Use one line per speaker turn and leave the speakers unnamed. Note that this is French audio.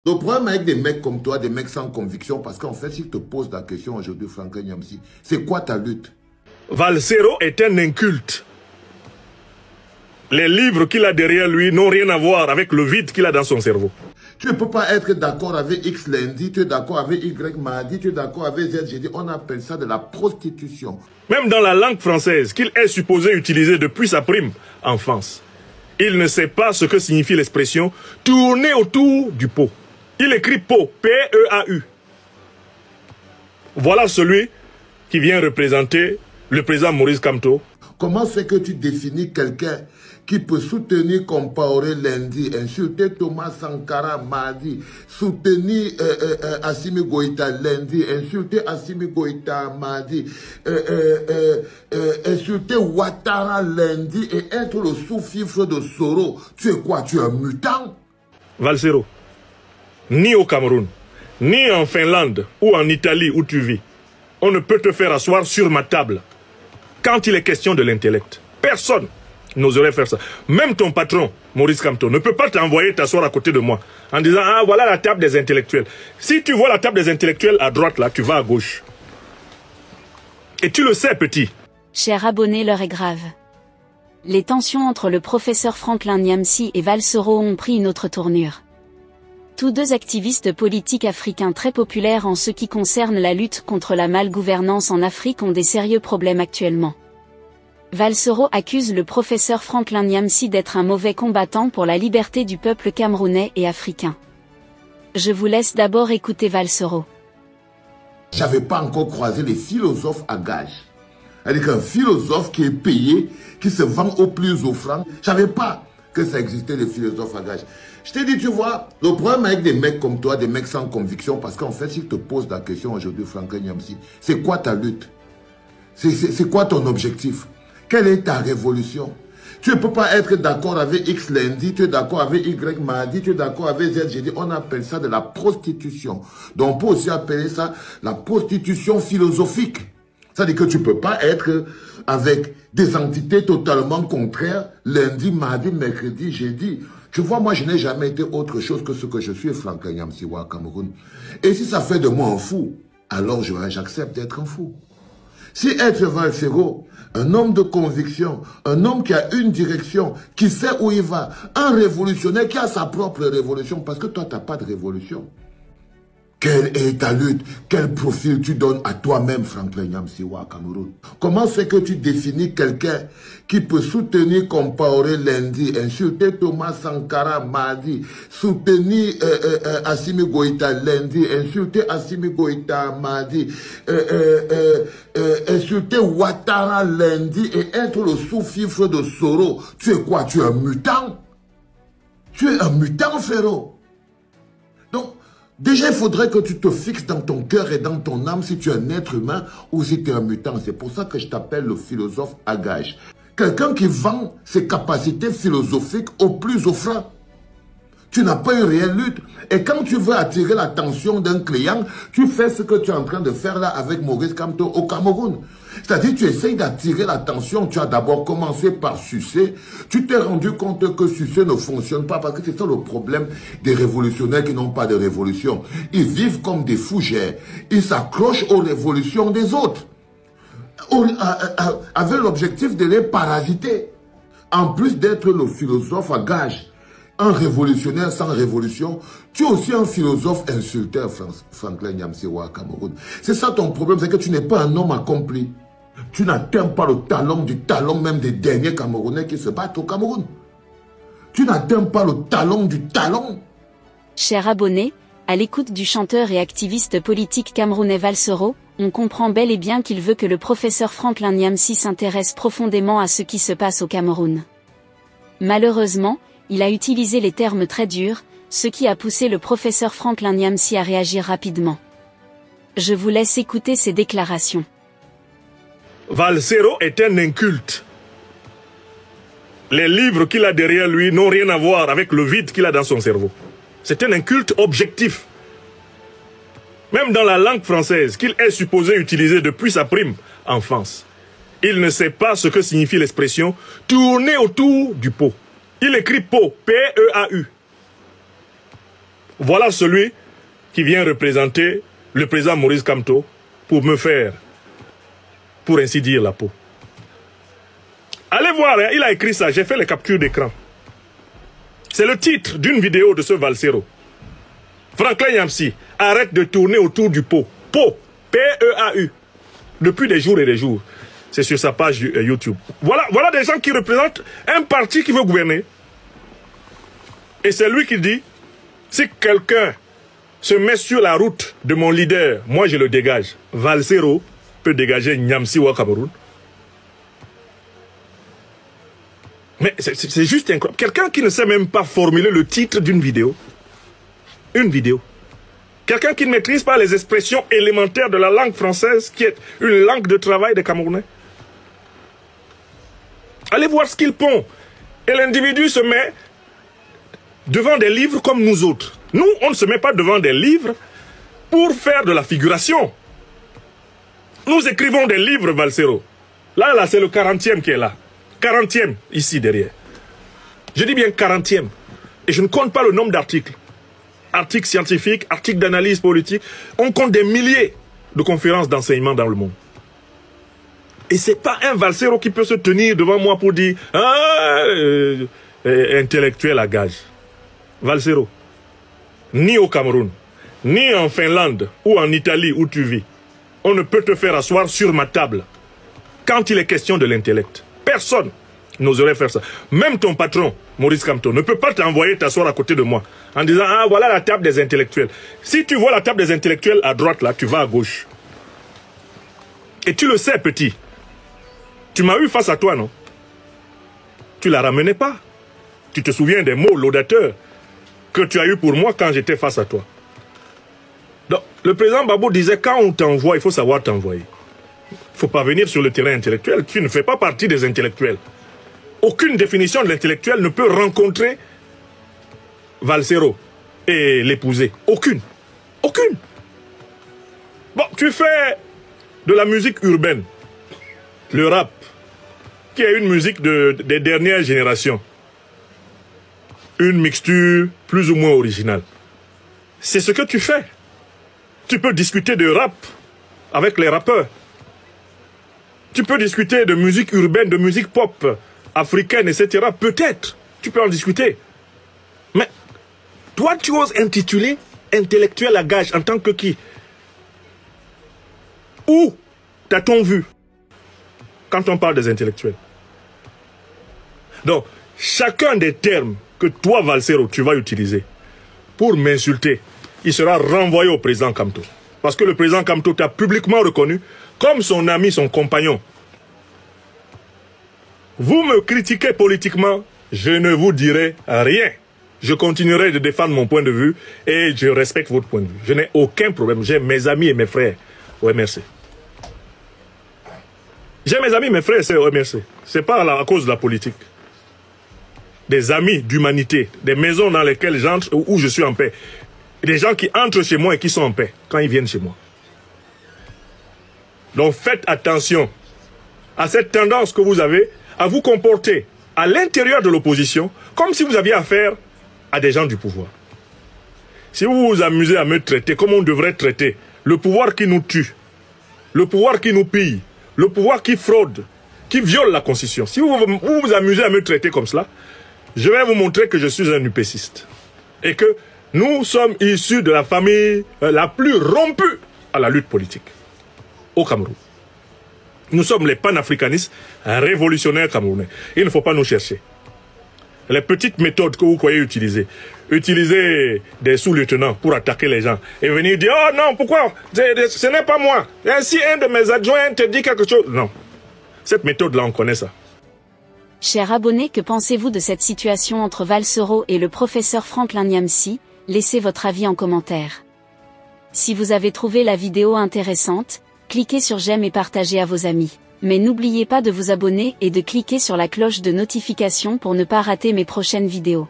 Le problème avec des mecs comme toi, des mecs sans conviction, parce qu'en fait, s'ils te posent la question aujourd'hui, Franklin Nyamsi, c'est quoi ta lutte?
Valsero est un inculte. Les livres qu'il a derrière lui n'ont rien à voir avec le vide qu'il a dans son cerveau.
Tu ne peux pas être d'accord avec X lundi, tu es d'accord avec Y mardi, tu es d'accord avec Z jeudi. On appelle ça de la prostitution.
Même dans la langue française qu'il est supposé utiliser depuis sa prime enfance, il ne sait pas ce que signifie l'expression « tourner autour du pot ». Il écrit pot, P-E-A-U. Voilà celui qui vient représenter le président Maurice Kamto.
Comment c'est que tu définis quelqu'un qui peut soutenir Compaoré lundi, insulter Thomas Sankara mardi, soutenir Assimi Goïta lundi, insulter Assimi Goïta mardi, insulter Ouattara lundi et être le sous-fifre de Soro? Tu es quoi? Tu es un mutant?
Valsero, ni au Cameroun, ni en Finlande ou en Italie où tu vis, on ne peut te faire asseoir sur ma table quand il est question de l'intellect. Personne n'oserait faire ça. Même ton patron, Maurice Kamto, ne peut pas t'envoyer t'asseoir à côté de moi en disant « Ah, voilà la table des intellectuels ». Si tu vois la table des intellectuels à droite, là, tu vas à gauche. Et tu le sais, petit.
Cher abonné, l'heure est grave. Les tensions entre le professeur Franklin Nyamsi et Valsero ont pris une autre tournure. Tous deux activistes politiques africains très populaires en ce qui concerne la lutte contre la malgouvernance en Afrique ont des sérieux problèmes actuellement. Valsero accuse le professeur Franklin Nyamsi d'être un mauvais combattant pour la liberté du peuple camerounais et africain. Je vous laisse d'abord écouter Valsero.
J'avais pas encore croisé les philosophes à gage. C'est-à-dire qu'un philosophe qui est payé, qui se vend au plus offrant, je savais pas que ça existait les philosophes à gage. Je t'ai dit, tu vois, le problème avec des mecs comme toi, des mecs sans conviction, parce qu'en fait, s'ils te posent la question aujourd'hui, Franklin Nyamsi, c'est quoi ta lutte? C'est quoi ton objectif? Quelle est ta révolution? Tu ne peux pas être d'accord avec X lundi, tu es d'accord avec Y mardi, tu es d'accord avec Z jeudi. On appelle ça de la prostitution. Donc, on peut aussi appeler ça la prostitution philosophique. C'est-à-dire que tu ne peux pas être avec des entités totalement contraires lundi, mardi, mercredi, jeudi. Tu vois, moi, je n'ai jamais été autre chose que ce que je suis, Franklin Nyamsi au Cameroun. Et si ça fait de moi un fou, alors j'accepte d'être un fou. Si être Valsero, un homme de conviction, un homme qui a une direction, qui sait où il va, un révolutionnaire qui a sa propre révolution, parce que toi, tu n'as pas de révolution. Quelle est ta lutte? Quel profil tu donnes à toi-même, Franklin Nyamsi au Cameroun? Comment c'est que tu définis quelqu'un qui peut soutenir Compaoré lundi, insulter Thomas Sankara mardi, soutenir Assimi Goïta lundi, insulter Assimi Goïta mardi, insulter Ouattara lundi et être le sous-fifre de Soro? Tu es quoi? Tu es un mutant? Tu es un mutant, frérot. Donc, déjà, il faudrait que tu te fixes dans ton cœur et dans ton âme si tu es un être humain ou si tu es un mutant. C'est pour ça que je t'appelle le philosophe à gage. Quelqu'un qui vend ses capacités philosophiques au plus offrant. Tu n'as pas une réelle lutte. Et quand tu veux attirer l'attention d'un client, tu fais ce que tu es en train de faire là avec Maurice Kamto au Cameroun. C'est-à-dire, tu essayes d'attirer l'attention. Tu as d'abord commencé par sucer. Tu t'es rendu compte que sucer ne fonctionne pas parce que c'est ça le problème des révolutionnaires qui n'ont pas de révolution. Ils vivent comme des fougères. Ils s'accrochent aux révolutions des autres. Avec l'objectif de les parasiter. En plus d'être le philosophe à gage, un révolutionnaire sans révolution, tu es aussi un philosophe insulteur, Franklin Nyamsi au Cameroun. C'est ça ton problème, c'est que tu n'es pas un homme accompli. Tu n'atteins pas le talon du talon même des derniers Camerounais qui se battent au Cameroun. Tu n'atteins pas le talon du talon.
Cher abonné, à l'écoute du chanteur et activiste politique camerounais Valsero, on comprend bel et bien qu'il veut que le professeur Franklin Nyamsi s'intéresse profondément à ce qui se passe au Cameroun. Malheureusement, il a utilisé les termes très durs, ce qui a poussé le professeur Franklin Nyamsi à réagir rapidement. Je vous laisse écouter ses déclarations.
Valsero est un inculte. Les livres qu'il a derrière lui n'ont rien à voir avec le vide qu'il a dans son cerveau. C'est un inculte objectif. Même dans la langue française qu'il est supposé utiliser depuis sa prime enfance, il ne sait pas ce que signifie l'expression « tourner autour du pot ». Il écrit pot, P-E-A-U. Voilà celui qui vient représenter le président Maurice Kamto pour me faire, pour ainsi dire, la peau. Allez voir, hein, il a écrit ça, j'ai fait les captures d'écran. C'est le titre d'une vidéo de ce Valsero. Franklin Nyamsi, arrête de tourner autour du pot. Pot, P-E-A-U. Depuis des jours et des jours. C'est sur sa page YouTube. Voilà des gens qui représentent un parti qui veut gouverner. Et c'est lui qui dit, si quelqu'un se met sur la route de mon leader, moi je le dégage. Valsero peut dégager Nyamsi au Cameroun. Mais c'est juste incroyable. Quelqu'un qui ne sait même pas formuler le titre d'une vidéo. Une vidéo. Quelqu'un qui ne maîtrise pas les expressions élémentaires de la langue française, qui est une langue de travail des Camerounais. Allez voir ce qu'il pond. Et l'individu se met devant des livres comme nous autres. Nous, on ne se met pas devant des livres pour faire de la figuration. Nous écrivons des livres, Valsero. Là, c'est le 40e qui est là. 40e, ici derrière. Je dis bien 40e. Et je ne compte pas le nombre d'articles. Articles scientifiques, articles d'analyse politique. On compte des milliers de conférences d'enseignement dans le monde. Et ce n'est pas un Valsero qui peut se tenir devant moi pour dire intellectuel à gage. Valsero, ni au Cameroun, ni en Finlande ou en Italie où tu vis, on ne peut te faire asseoir sur ma table quand il est question de l'intellect. Personne n'oserait faire ça. Même ton patron, Maurice Kamto, ne peut pas t'envoyer t'asseoir à côté de moi en disant « Ah, voilà la table des intellectuels ». Si tu vois la table des intellectuels à droite, là, tu vas à gauche. Et tu le sais, petit. Tu m'as eu face à toi, non? Tu ne la ramenais pas. Tu te souviens des mots laudateurs que tu as eu pour moi quand j'étais face à toi. Donc, le président Babou disait, quand on t'envoie, il faut savoir t'envoyer. Il ne faut pas venir sur le terrain intellectuel. Tu ne fais pas partie des intellectuels. Aucune définition de l'intellectuel ne peut rencontrer Valsero et l'épouser. Aucune. Aucune. Bon, tu fais de la musique urbaine, le rap, qui est une musique des dernières générations. Une mixture plus ou moins originale. C'est ce que tu fais. Tu peux discuter de rap avec les rappeurs. Tu peux discuter de musique urbaine, de musique pop, africaine, etc. Peut-être, tu peux en discuter. Mais toi, tu oses intituler intellectuel à gage en tant que qui? Où t'a-t-on vu quand on parle des intellectuels? Donc, chacun des termes que toi, Valsero, tu vas utiliser pour m'insulter, il sera renvoyé au président Kamto. Parce que le président Kamto t'a publiquement reconnu comme son ami, son compagnon. Vous me critiquez politiquement, je ne vous dirai rien. Je continuerai de défendre mon point de vue et je respecte votre point de vue. Je n'ai aucun problème. J'ai mes amis et mes frères au MRC. J'ai mes amis et mes frères au MRC. Ce n'est pas à cause de la politique. Des amis d'humanité, des maisons dans lesquelles j'entre où je suis en paix. Des gens qui entrent chez moi et qui sont en paix quand ils viennent chez moi. Donc faites attention à cette tendance que vous avez à vous comporter à l'intérieur de l'opposition comme si vous aviez affaire à des gens du pouvoir. Si vous vous amusez à me traiter comme on devrait traiter le pouvoir qui nous tue, le pouvoir qui nous pille, le pouvoir qui fraude, qui viole la Constitution, si vous vous amusez à me traiter comme cela, je vais vous montrer que je suis un UPCiste et que nous sommes issus de la famille la plus rompue à la lutte politique au Cameroun. Nous sommes les panafricanistes révolutionnaires camerounais. Il ne faut pas nous chercher. Les petites méthodes que vous croyez utiliser des sous-lieutenants pour attaquer les gens et venir dire « Oh non, pourquoi? Ce n'est pas moi. Si un de mes adjoints te dit quelque chose... » Non. Cette méthode-là, on connaît ça.
Chers abonnés, que pensez-vous de cette situation entre Valsero et le professeur Franklin Nyamsi? Laissez votre avis en commentaire. Si vous avez trouvé la vidéo intéressante, cliquez sur j'aime et partagez à vos amis. Mais n'oubliez pas de vous abonner et de cliquer sur la cloche de notification pour ne pas rater mes prochaines vidéos.